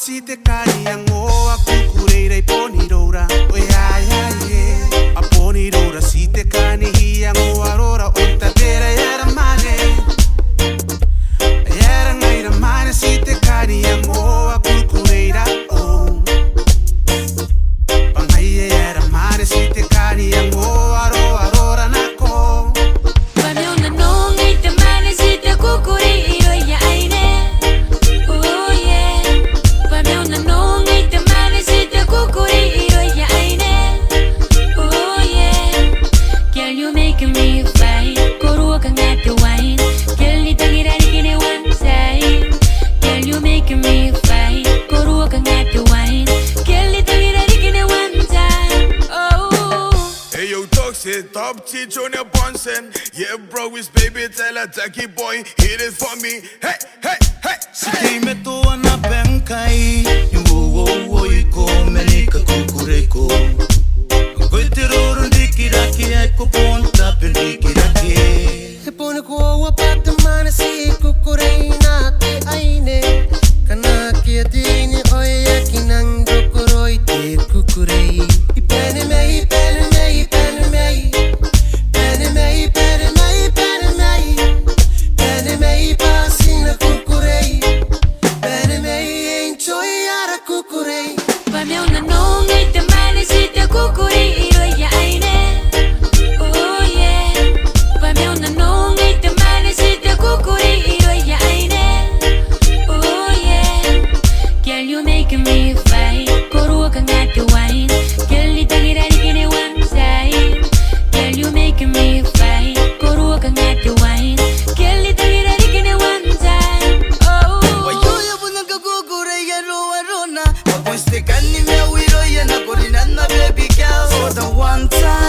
si te kani ango a kukureira I poni roura. Oi ai ai e. A poni roura si te kani hi ango a rora. O ta pera era mane. Era ngaira mane si te kani ango a kukureira. Oh. Pangai era mane si te kani ango a rora nako. Pamiona no ngai te mane si te kukureira ya aine. Oh yeah. Pamiona no ngai te mane si te kukureira ya aine. Oh yeah. Girl, you making me fight. Koru ka ngate wine. Girl, ni tangira ni kine one side. Girl, you making me fight. Koru ka ngate wine. Girl, ni tangira ni kine one time. Oh. Hey yo, toxic, top teach on your bonsen. Yeah, bro, it's baby, tell a tacky boy, hit it for me. Hey, hey, hey, Sige me to na bengkai, wo wo iko melika kukureko. Goitero ndiki raki ai ko ponta pendiki raki. He pone ko wa pata mana si kukureina te aine. Kana kia dini oya kinang dokoroi te kukurei. Ipene mei, pene mei, pene mei. Pene mei, pene mei, pene mei. Pene mei pasina kukurei. Pene mei enjoy ara kukurei. Pamiona no ngai te mane si te kukureira ya aine. Oh yeah. Pamiona no ngai te mane si te kukureira ya aine. Oh yeah. Girl, you making me fight. Koru ka ngate wine. Girl, ni tangira ni kine one side. Girl, you making me fight. Koru ka ngate wine. Girl, ni tangira ni kine one time. Oh. Wayoya bunang kagugure ya roa rona. Pagponstik ni me wiro ya na korina na baby girl. For the one time.